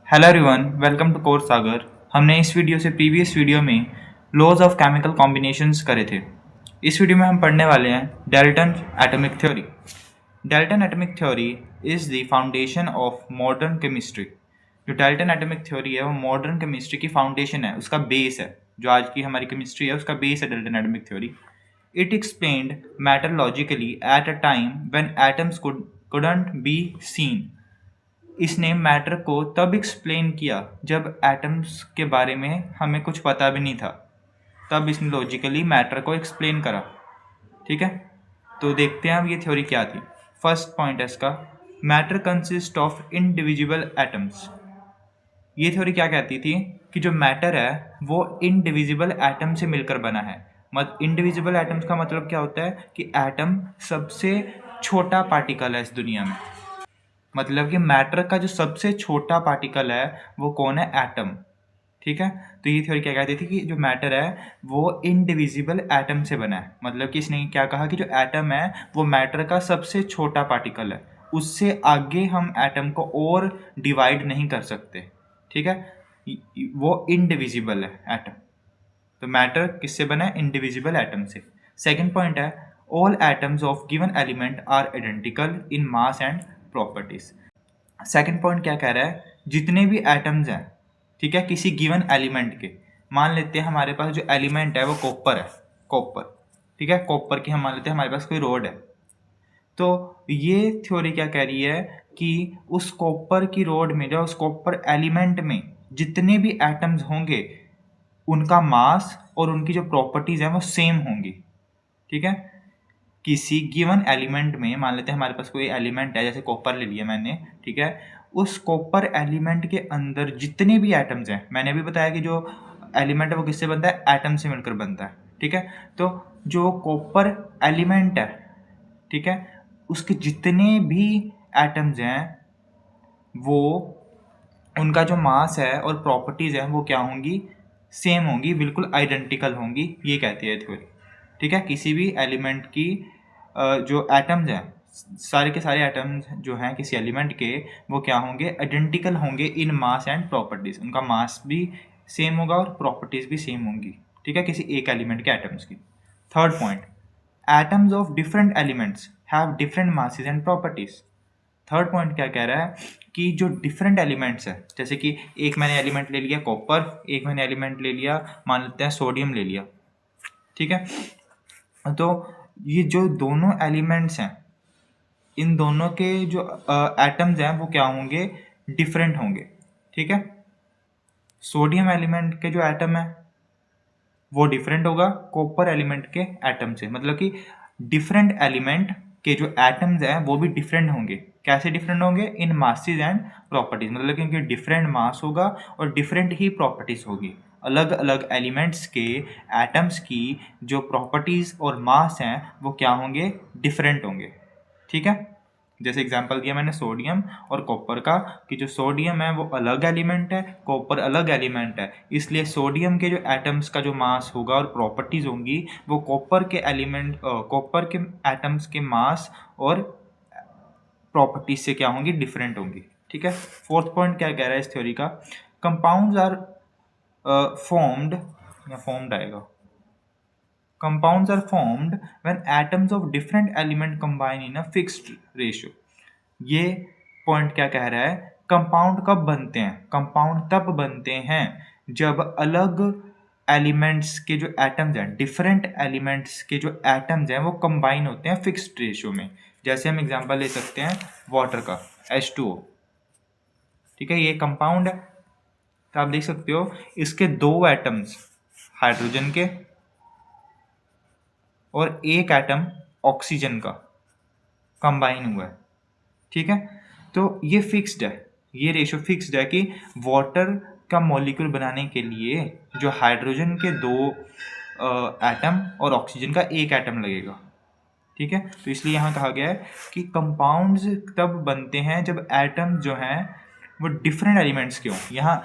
Hello everyone, welcome to course Sagar. हमने इस video से प्रीवियस वीडियो में लॉज ऑफ केमिकल कॉम्बिनेशंस करे थे। इस वीडियो में हम पढ़ने वाले हैं Dalton atomic theory. Dalton atomic theory is the foundation of modern chemistry. जो डाल्टन एटॉमिक थ्योरी है वो मॉडर्न केमिस्ट्री की फाउंडेशन है, उसका बेस है। जो आज की हमारी केमिस्ट्री है उसका बेस है Dalton atomic theory. It explained matter logically at a time when atoms couldn't be seen। इसने मैटर को तब एक्सप्लेन किया जब एटम्स के बारे में हमें कुछ पता भी नहीं था, तब इसने लॉजिकली मैटर को एक्सप्लेन करा। ठीक है, तो देखते हैं अब ये थ्योरी क्या थी। फर्स्ट पॉइंट है इसका, matter consist of indivisible atoms. ये थ्योरी क्या कहती थी कि जो मैटर है वो इनडिविजिबल एटम से मिलकर बना है। इनडिविजिबल एटम्स का मतलब क्या होता है कि एटम सबसे छोटा पार्टिकल है इस दुनिया में। मतलब कि मैटर का जो सबसे छोटा पार्टिकल है वो कौन है? एटम। ठीक है, तो ये थ्योरी क्या कहती थी कि जो मैटर है वो इनडिविजिबल एटम से बना है। मतलब कि इसने क्या कहा कि जो एटम है वो मैटर का सबसे छोटा पार्टिकल है, उससे आगे हम एटम को और डिवाइड नहीं कर सकते। ठीक है, वो इनडिविजिबल है एटम। तो मैटर किससे बना है? इंडिविजिबल एटम से। सेकंड पॉइंट है, all atoms of given element are identical in mass and properties. Second point क्या कह रहा है, जितने भी एटम्स हैं, ठीक है, किसी गिवन एलिमेंट के, मान लेते हैं हमारे पास जो एलिमेंट है वो कॉपर है, कॉपर। ठीक है, कॉपर की हम मान लेते हैं हमारे पास कोई रोड है। तो ये थ्योरी क्या कह रही है कि उस कॉपर की रोड में, जो उस कॉपर एलिमेंट में जितने भी एटम्स होंगे उनका मास और उनकी जो प्रॉपर्टीज हैं वो सेम होंगी। ठीक है, किसी गिवन एलिमेंट में, मान लेते हैं हमारे पास कोई एलिमेंट है, जैसे कॉपर ले लिया मैंने। ठीक है, उस कॉपर एलिमेंट के अंदर जितने भी एटम्स हैं, मैंने अभी बताया कि जो एलिमेंट है वो किससे बनता है? एटम से मिलकर बनता है। ठीक है, तो जो कॉपर एलिमेंट है, ठीक है, उसके जितने भी एटम्स हैं वो, उनका जो मास है और प्रॉपर्टीज है वो क्या होंगी? सेम होंगी, बिल्कुल आइडेंटिकल होंगी, ये कहती है थ्योरी। ठीक है, किसी भी एलिमेंट की जो एटम्स हैं, सारे के सारे एटम्स जो हैं किसी एलिमेंट के, वो क्या होंगे? आइडेंटिकल होंगे इन मास एंड प्रॉपर्टीज। उनका मास भी सेम होगा और प्रॉपर्टीज भी सेम होंगी। ठीक है, किसी एक एलिमेंट के एटम्स की। Third point, atoms of different elements have different masses and properties. Third point क्या कह रहा है कि जो डिफरेंट एलिमेंट्स है, जैसे कि एक मैंने एलिमेंट ले लिया कॉपर, एक मैंने एलिमेंट ले लिया, मान लेते हैं सोडियम ले लिया। ठीक है, तो ये जो दोनों एलिमेंट्स हैं, इन दोनों के जो एटम्स हैं वो क्या होंगे? डिफरेंट होंगे। ठीक है, सोडियम एलिमेंट के जो एटम है वो डिफरेंट होगा कॉपर एलिमेंट के एटम से। मतलब कि डिफरेंट एलिमेंट के जो एटम्स हैं वो भी डिफरेंट होंगे। कैसे डिफरेंट होंगे? इन मासेस एंड प्रॉपर्टीज। मतलब कि उनके डिफरेंट मास होगा और डिफरेंट ही प्रॉपर्टीज होगी। अलग अलग एलिमेंट्स के एटम्स की जो प्रॉपर्टीज और मास हैं वो क्या होंगे? डिफरेंट होंगे। ठीक है, जैसे एग्जांपल दिया मैंने सोडियम और कॉपर का, कि जो सोडियम है वो अलग एलिमेंट है, कॉपर अलग एलिमेंट है, इसलिए सोडियम के जो एटम्स का जो मास होगा और प्रॉपर्टीज होंगी वो कॉपर के कॉपर के एटम्स के मास और प्रॉपर्टीज से क्या होंगी? डिफरेंट होंगी। ठीक है, फोर्थ पॉइंट क्या कह रहा है इस थ्योरी का, कंपाउंड्स आर फॉर्म्ड, या फॉर्म्ड आएगा, compounds are formed when atoms of different element combine in a fixed ratio। ये पॉइंट क्या कह रहा है? कंपाउंड कब बनते हैं? कंपाउंड तब बनते हैं जब अलग एलिमेंट्स के जो एटम्स हैं, डिफरेंट एलिमेंट्स के जो एटम्स हैं वो कंबाइन होते हैं फिक्स्ड रेशियो में। जैसे हम एग्जांपल ले सकते हैं वाटर का, H2O। ठीक है, ये कंपाउंड है, तो आप देख सकते हो इसके दो एटम्स हाइड्रोजन के और एक एटम ऑक्सीजन का कंबाइन हुआ है। ठीक है, तो ये फिक्स्ड है, ये रेशियो फिक्स्ड है कि वाटर का मॉलिक्यूल बनाने के लिए जो हाइड्रोजन के दो एटम और ऑक्सीजन का एक एटम लगेगा। ठीक है, तो इसलिए यहाँ कहा गया है कि कंपाउंड्स तब बनते हैं जब एटम जो हैं वो डिफरेंट एलिमेंट्स के हों। यहाँ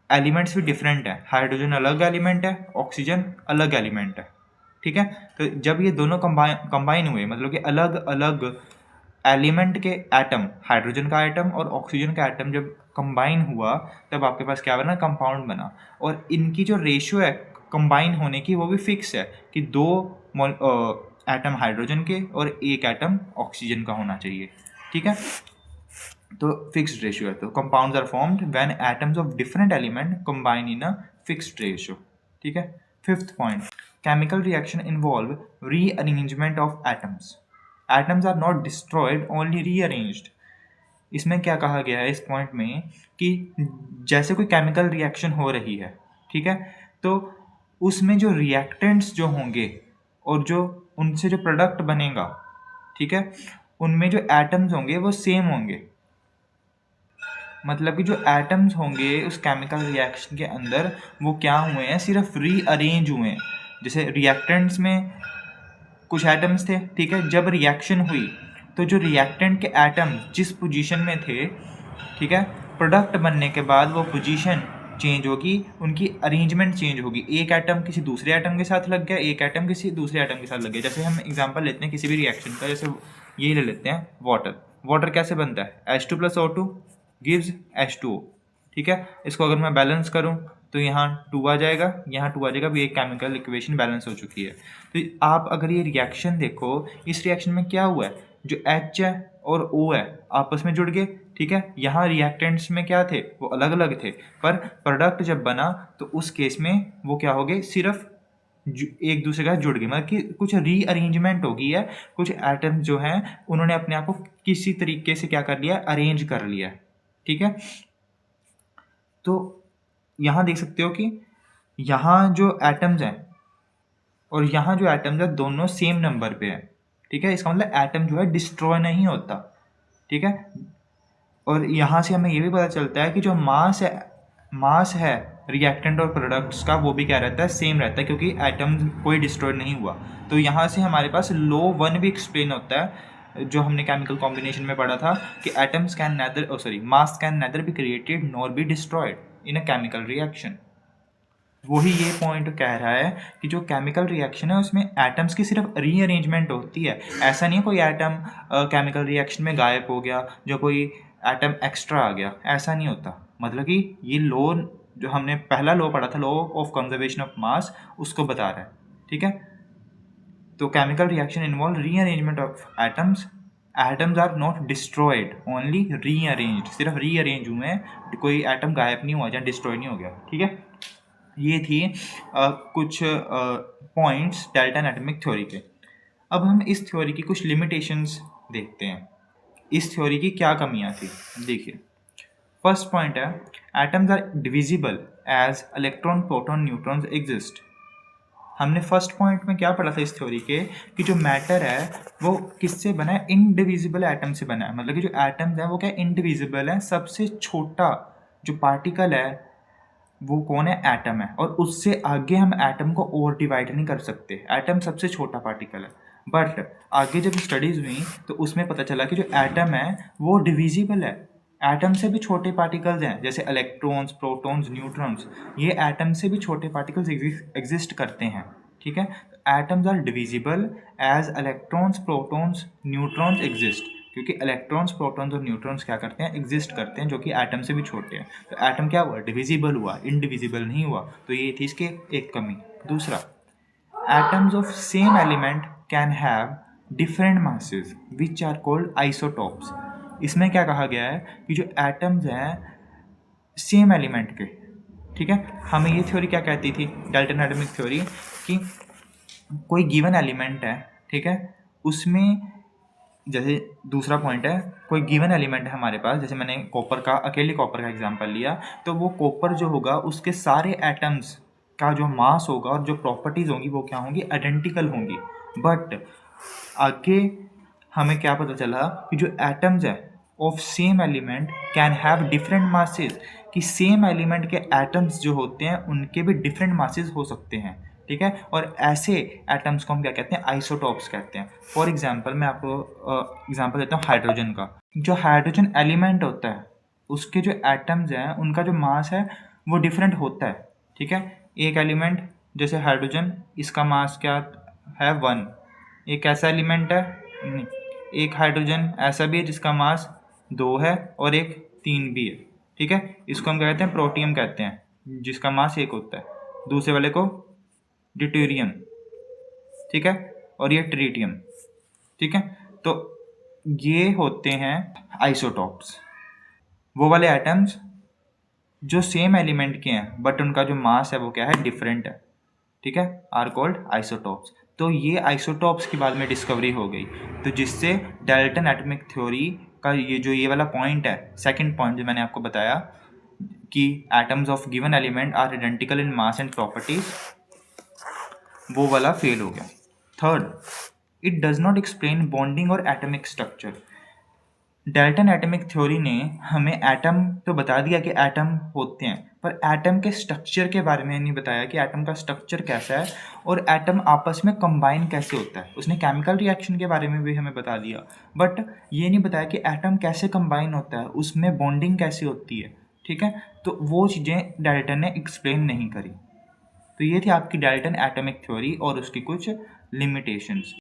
एलिमेंट्स भी डिफरेंट है, हाइड्रोजन अलग एलिमेंट है, ऑक्सीजन अलग एलिमेंट है। ठीक है, तो जब ये दोनों कंबाइन हुए, मतलब कि अलग अलग एलिमेंट के एटम, हाइड्रोजन का एटम और ऑक्सीजन का एटम जब कंबाइन हुआ तब आपके पास क्या बना, कंपाउंड बना। और इनकी जो रेशियो है कंबाइन होने की वो भी फिक्स है कि 2 एटम हाइड्रोजन के और 1 एटम ऑक्सीजन का होना चाहिए, ठीक है। तो फिक्स्ड रेशियो है। तो compounds are formed when atoms of different element combine in a fixed ratio, ठीक है। Fifth point, chemical reaction involve rearrangement of atoms. Atoms are not destroyed, only rearranged. इसमें क्या कहा गया है इस पॉइंट में कि जैसे कोई केमिकल रिएक्शन हो रही है, ठीक है, तो उसमें जो रिएक्टेंट्स जो होंगे और जो उनसे जो प्रोडक्ट बनेगा, ठीक है, उनमें जो एटम्स होंगे वो सेम होंगे। मतलब कि जो एटम्स होंगे उस केमिकल रिएक्शन के अंदर वो क्या हुए हैं, सिर्फ रीअरेंज हुए हैं। जैसे रिएक्टेंट्स में कुछ एटम्स थे, ठीक है, जब रिएक्शन हुई तो जो रिएक्टेंट के एटम जिस पोजीशन में थे, ठीक है, प्रोडक्ट बनने के बाद वो पोजीशन चेंज होगी, उनकी अरेंजमेंट चेंज होगी। एक एटम किसी दूसरे एटम के साथ लग गया, एक एटम किसी दूसरे एटम के साथ लग गया। जैसे हम एग्जांपल लेते हैं किसी भी रिएक्शन का, जैसे ये ले लेते हैं वाटर। वाटर कैसे बनता है, H2+O2 गिव्स H2O, ठीक है। इसको अगर मैं बैलेंस करूं तो यहाँ 2 आ जाएगा, यहाँ 2 आ जाएगा, भी एक केमिकल इक्वेशन बैलेंस हो चुकी है। तो आप अगर ये रिएक्शन देखो, इस रिएक्शन में क्या हुआ है, जो H है और O है आपस में जुड़ गए, ठीक है। यहाँ रिएक्टेंट्स में क्या थे, वो अलग अलग थे, पर प्रोडक्ट जब बना तो उस केस में वो क्या हो गए, सिर्फ एक दूसरे का जुड़ गए। मतलब कि कुछ रीअरेंजमेंट हो गई है, कुछ एटम्स जो हैं उन्होंने अपने आप को किसी तरीके से क्या कर लिया, अरेंज कर लिया, ठीक है। तो यहाँ देख सकते हो कि यहाँ जो एटम्स हैं और यहाँ जो एटम्स है दोनों सेम नंबर पे है, ठीक है। इसका मतलब एटम जो है डिस्ट्रॉय नहीं होता, ठीक है। और यहाँ से हमें ये भी पता चलता है कि जो मास है रिएक्टेंट और प्रोडक्ट्स का, वो भी क्या रहता है, सेम रहता है, क्योंकि एटम कोई डिस्ट्रॉय नहीं हुआ। तो यहाँ से हमारे पास लॉ 1 भी एक्सप्लेन होता है, जो हमने केमिकल कॉम्बिनेशन में पढ़ा था कि atoms can nether mass can nether be created nor be destroyed in a chemical reaction. वही ये पॉइंट कह रहा है कि जो केमिकल रिएक्शन है उसमें एटम्स की सिर्फ रीअरेंजमेंट होती है। ऐसा नहीं है कोई एटम केमिकल रिएक्शन में गायब हो गया, जो कोई एटम एक्स्ट्रा आ गया, ऐसा नहीं होता। मतलब कि ये लॉ जो हमने पहला लॉ पढ़ा था, law of conservation of mass, उसको बता रहा है, ठीक है। तो chemical reaction involve rearrangement of atoms. Atoms are not destroyed, only rearranged, सिर्फ रीअरेंज हुए हैं, कोई एटम गायब नहीं हुआ या डिस्ट्रॉय नहीं हो गया, ठीक है। ये थी कुछ पॉइंट्स डेल्टा एटॉमिक थ्योरी के। अब हम इस थ्योरी की कुछ लिमिटेशंस देखते हैं, इस थ्योरी की क्या कमियां थी। देखिए, फर्स्ट पॉइंट है, atoms are divisible as electron, proton, neutrons exist. हमने फर्स्ट पॉइंट में क्या पढ़ा था इस थ्योरी के कि जो मैटर है वो किससे बना है, इनडिविजिबल एटम से बना है। मतलब कि जो एटम्स हैं वो क्या इनडिविजिबल है, सबसे छोटा जो पार्टिकल है वो कौन है, एटम है, और उससे आगे हम एटम को और डिवाइड नहीं कर सकते। एटम सबसे छोटा पार्टिकल है, बट आगे जब स्टडीज हुई तो उसमें पता चला कि जो एटम है वो डिविजिबल है। एटम से भी छोटे पार्टिकल्स हैं, जैसे इलेक्ट्रॉन्स, प्रोटॉन्स, न्यूट्रॉन्स, ये एटम से भी छोटे पार्टिकल्स एग्जिस्ट करते हैं, ठीक है। Atoms are divisible as electrons, protons, neutrons exist, क्योंकि इलेक्ट्रॉन्स, प्रोटॉन्स और न्यूट्रॉन्स क्या करते हैं, एग्जिस्ट करते हैं, जो कि एटम से भी छोटे हैं। तो एटम क्या हुआ, डिविजिबल हुआ, इनडिविजिबल नहीं हुआ। तो ये थी इसके एक कमी। दूसरा, atoms of same element can have different masses which are called isotopes. इसमें क्या कहा गया है कि जो एटम्स हैं सेम एलिमेंट के, ठीक है, हमें ये थ्योरी क्या कहती थी, डेल्टा एटॉमिक थ्योरी, कि कोई गिवन एलिमेंट है, ठीक है, उसमें जैसे दूसरा पॉइंट है, कोई गिवन एलिमेंट है हमारे पास, जैसे मैंने कॉपर का, अकेले कॉपर का एग्जांपल लिया, तो वो कॉपर जो होगा उसके सारे एटम्स का जो मास होगा और जो प्रॉपर्टीज़ होंगी वो क्या होंगी, आइडेंटिकल होंगी। बट आगे हमें क्या पता चला कि जो एटम्स है of same element can have different masses, कि सेम एलिमेंट के एटम्स जो होते हैं उनके भी डिफरेंट मासेस हो सकते हैं, ठीक है। और ऐसे एटम्स को हम क्या कहते हैं, आइसोटॉप्स कहते हैं। फॉर एग्जांपल मैं आपको एग्जांपल देता हूँ हाइड्रोजन का। जो हाइड्रोजन एलिमेंट होता है उसके जो एटम्स हैं उनका जो मास है वो डिफरेंट होता है, ठीक है। एक एलिमेंट जैसे हाइड्रोजन, इसका मास क्या है, 1। एक ऐसा एलिमेंट है नहीं, एक हाइड्रोजन ऐसा भी है जिसका मास 2 है और एक 3 भी है, ठीक है। इसको हम क्या कहते हैं, प्रोटियम कहते हैं, जिसका मास 1 होता है। दूसरे वाले को ड्यूटेरियम, ठीक है, और ये ट्रिटियम, ठीक है। तो ये होते हैं आइसोटॉप्स, वो वाले एटम्स जो सेम एलिमेंट के हैं बट उनका जो मास है वो क्या है, डिफरेंट है, ठीक है, आर कॉल्ड आइसोटॉप्स। तो ये आइसोटॉप्स की बाद में डिस्कवरी हो गई, तो जिससे डाल्टन एटॉमिक थ्योरी का ये वाला पॉइंट है, सेकंड पॉइंट जो मैंने आपको बताया कि atoms of given element are identical in mass and properties, वो वाला फेल हो गया। Third, it does not explain bonding और atomic structure. Dalton atomic theory ने हमें एटम तो बता दिया कि एटम होते हैं, पर एटम के स्ट्रक्चर के बारे में नहीं बताया कि एटम का स्ट्रक्चर कैसा है और एटम आपस में कंबाइन कैसे होता है। उसने केमिकल रिएक्शन के बारे में भी हमें बता दिया, बट ये नहीं बताया कि एटम कैसे कंबाइन होता है, उसमें बॉन्डिंग कैसे होती है, ठीक है। तो वो चीज़ें डाल्टन ने एक्सप्लेन नहीं करी। तो ये थी आपकी डाल्टन एटॉमिक थ्योरी और उसकी कुछ लिमिटेशंस।